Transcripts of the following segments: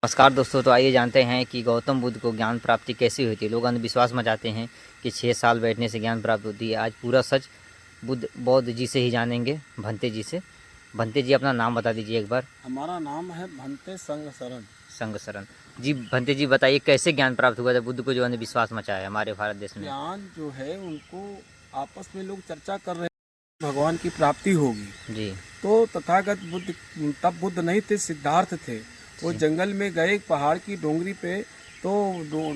नमस्कार दोस्तों, तो आइए जानते हैं कि गौतम बुद्ध को ज्ञान प्राप्ति कैसी हुई थी। लोग अंधविश्वास में जाते हैं कि 6 साल बैठने से ज्ञान प्राप्त होती है। आज पूरा सच बौद्ध जी से ही जानेंगे, भंते जी से। भंते जी, अपना नाम बता दीजिए एक बार। हमारा नाम है भंते संग शरण। संग शरण जी। भंते जी बताइए, कैसे ज्ञान प्राप्त हुआ था बुद्ध को, जो अंधविश्वास मचा है हमारे भारत देश में। ज्ञान जो है उनको आपस में लोग चर्चा कर रहे हैं, भगवान की प्राप्ति होगी। जी तो तथागत बुद्ध तब बुद्ध नहीं थे, सिद्धार्थ थे। वो जी जंगल में गए एक पहाड़ की डोंगरी पे, तो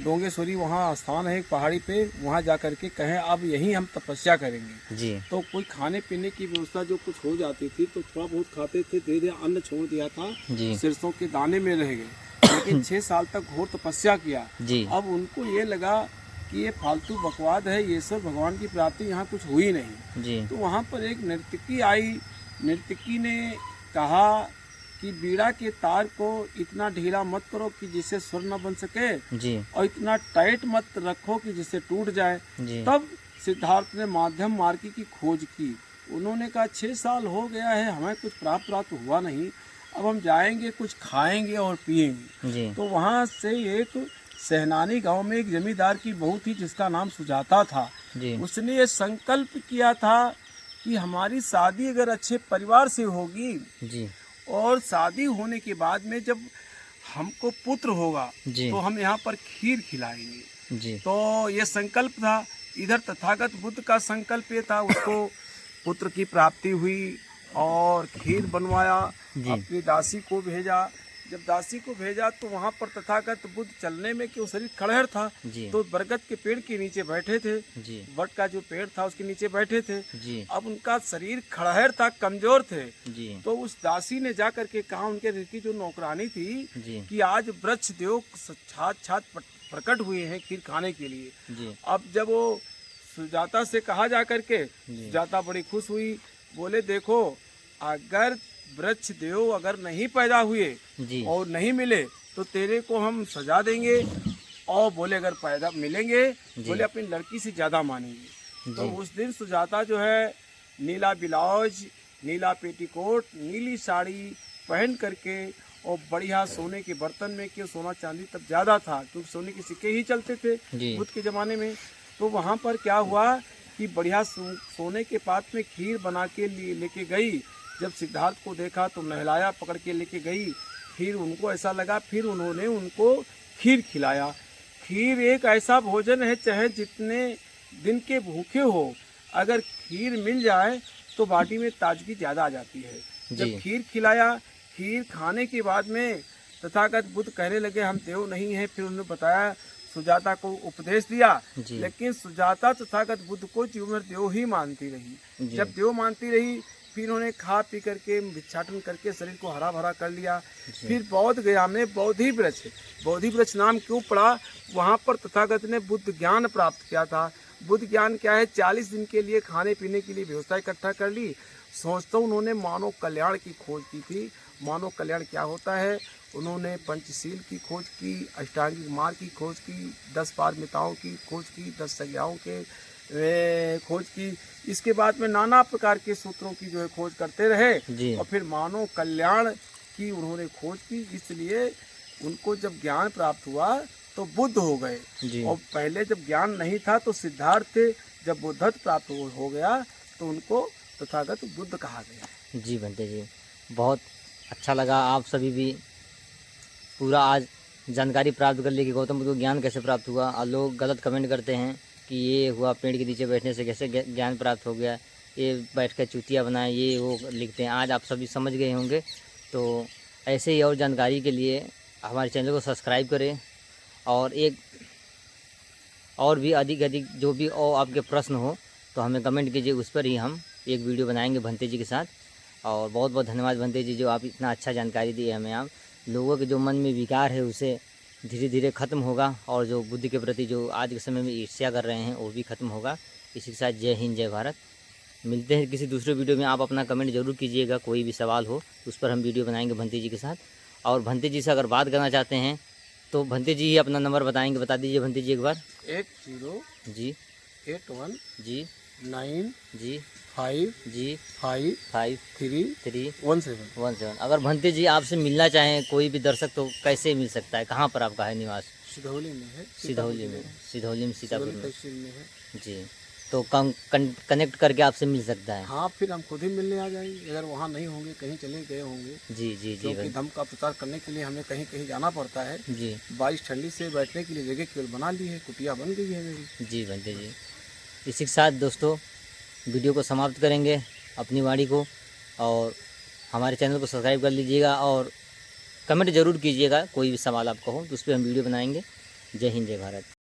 डोंगेश्वरी वहाँ स्थान है एक पहाड़ी पे, वहाँ जा करके कहें अब यहीं हम तपस्या करेंगे। जी तो कोई खाने पीने की व्यवस्था जो कुछ हो जाती थी तो थोड़ा बहुत खाते थे, धीरे धीरे अन्न छोड़ दिया था, जी सरसों के दाने में रह गए। लेकिन 6 साल तक घोर तपस्या किया। जी अब उनको ये लगा कि ये फालतू बकवाद है, ये सब भगवान की प्राप्ति यहाँ कुछ हुई नहीं। जी तो वहाँ पर एक नर्तकी आई। नर्तकी ने कहा कि बीड़ा के तार को इतना ढीला मत करो कि जिससे सुर न बन सके, जी और इतना टाइट मत रखो कि जिससे टूट जाए। जी तब सिद्धार्थ ने माध्यम मार्ग की खोज की। उन्होंने कहा 6 साल हो गया है, हमें कुछ प्राप्त हुआ नहीं, अब हम जाएंगे, कुछ खाएंगे और पिएंगे। जी तो वहाँ से एक सहनानी गांव में एक जमींदार की बहू थी जिसका नाम सुजाता था। जी उसने ये संकल्प किया था कि हमारी शादी अगर अच्छे परिवार से होगी, जी और शादी होने के बाद में जब हमको पुत्र होगा जी तो हम यहाँ पर खीर खिलाएंगे। जी तो ये संकल्प था। इधर तथागत बुद्ध का संकल्प ये था, उसको पुत्र की प्राप्ति हुई और खीर बनवाया, जी अपनी दासी को भेजा। जब दासी को भेजा तो वहाँ पर तथागत बुद्ध चलने में क्यों शरीर खड़हड़ था, जी तो बरगद के पेड़ के नीचे बैठे थे। जी वट का जो पेड़ था उसके नीचे बैठे थे। जी अब उनका शरीर खड़हड़ था, कमजोर थे। जी तो उस दासी ने जा करके कहा उनके रीति जो नौकरानी थी जी कि आज वृक्ष देव छात छात प्रकट हुए हैं खीर खाने के लिए। जी अब जब वो सुजाता से कहा जा करके, जी सुजाता बड़ी खुश हुई। बोले देखो, अगर वृक्ष देव अगर नहीं पैदा हुए जी और नहीं मिले तो तेरे को हम सजा देंगे, और बोले अगर पैदा मिलेंगे, बोले अपनी लड़की से ज़्यादा मानेंगे। तो जी उस दिन सुजाता जो है नीला ब्लाउज, नीला पेटीकोट, नीली साड़ी पहन करके, और बढ़िया सोने के बर्तन में, क्यों सोना चांदी तब ज़्यादा था क्योंकि सोने के सिक्के ही चलते थे जी बुद्ध के ज़माने में। तो वहाँ पर क्या हुआ कि बढ़िया सोने के पात्र में खीर बना के लेके गई। जब सिद्धार्थ को देखा तो नहलाया, पकड़ के लेके गई। फिर उनको ऐसा लगा, फिर उन्होंने उनको खीर खिलाया। खीर एक ऐसा भोजन है, चाहे जितने दिन के भूखे हो, अगर खीर मिल जाए तो बाटी में ताजगी ज़्यादा आ जाती है। जब खीर खिलाया, खीर खाने के बाद में तथागत बुद्ध कहने लगे हम देव नहीं हैं। फिर उन्होंने बताया, सुजाता को उपदेश दिया। लेकिन सुजाता तथागत बुद्ध को जीवन में देव ही मानती रही। जब देव मानती रही, फिर उन्होंने खा पी करके भिक्षाटन करके शरीर को हरा भरा कर लिया। फिर बौद्ध गया में बोधि वृक्ष नाम क्यों पड़ा, वहाँ पर तथागत ने बुद्ध ज्ञान प्राप्त किया था। बुद्ध ज्ञान क्या है, 40 दिन के लिए खाने पीने के लिए व्यवस्था इकट्ठा कर ली। सोचता उन्होंने मानव कल्याण की खोज की थी। मानव कल्याण क्या होता है, उन्होंने पंचशील की खोज की, अष्टांगिक मार्ग की खोज की, 10 पारमिताओं की खोज की, 10 संज्ञाओं के खोज की। इसके बाद में नाना प्रकार के सूत्रों की जो है खोज करते रहे, और फिर मानव कल्याण की उन्होंने खोज की। इसलिए उनको जब ज्ञान प्राप्त हुआ तो बुद्ध हो गए। और पहले जब ज्ञान नहीं था तो सिद्धार्थ थे। जब बुद्धत्व प्राप्त हो गया तो उनको तथागत बुद्ध कहा गया। जी भंते जी, बहुत अच्छा लगा। आप सभी भी पूरा आज जानकारी प्राप्त कर ली कि गौतम बुद्ध को ज्ञान कैसे प्राप्त हुआ। और लोग गलत कमेंट करते हैं कि ये हुआ, पेड़ के नीचे बैठने से कैसे ज्ञान प्राप्त हो गया, ये बैठ कर चूतिया बनाए, ये वो लिखते हैं। आज आप सभी समझ गए होंगे। तो ऐसे ही और जानकारी के लिए हमारे चैनल को सब्सक्राइब करें, और और भी अधिक जो भी और आपके प्रश्न हो तो हमें कमेंट कीजिए, उस पर ही हम एक वीडियो बनाएंगे भंते जी के साथ। और बहुत बहुत धन्यवाद भंते जी, जो आप इतना अच्छा जानकारी दी हमें। आप लोगों के जो मन में विकार है उसे धीरे धीरे ख़त्म होगा, और जो बुद्ध के प्रति जो आज के समय में ईर्ष्या कर रहे हैं वो भी ख़त्म होगा। इसी के साथ जय हिंद, जय भारत। मिलते हैं किसी दूसरे वीडियो में। आप अपना कमेंट जरूर कीजिएगा, कोई भी सवाल हो उस पर हम वीडियो बनाएंगे भंते जी के साथ। और भंते जी से अगर बात करना चाहते हैं तो भंते जी अपना नंबर बताएंगे, बता दीजिए भंते जी एक बार। 80 जी 81 जी 9 जी 5 जी 5 5 3 3 1 7। 1 7। अगर भंते जी आपसे मिलना चाहें कोई भी दर्शक तो कैसे मिल सकता है, कहाँ पर आपका है निवास? सिधौली में है, सिधौली में, सिधौली में, सीतापुर सिधौली में। तहसील में है। जी, तो कनेक्ट करके आपसे मिल सकता है। हाँ, फिर हम खुद ही मिलने आ जाएंगे, अगर वहाँ नहीं होंगे, कहीं चले गए होंगे, जी जी जी क्योंकि धम्म का प्रचार करने के लिए हमें कहीं कहीं जाना पड़ता है। जी बारिश ठंडी से बैठने के लिए जगह केवल बना ली है, कुटिया बन गई है मेरी। जी भंते जी, इसी के साथ दोस्तों वीडियो को समाप्त करेंगे अपनी वाणी को, और हमारे चैनल को सब्सक्राइब कर लीजिएगा और कमेंट ज़रूर कीजिएगा, कोई भी सवाल आपका हो तो उस पर हम वीडियो बनाएंगे। जय हिंद, जय भारत।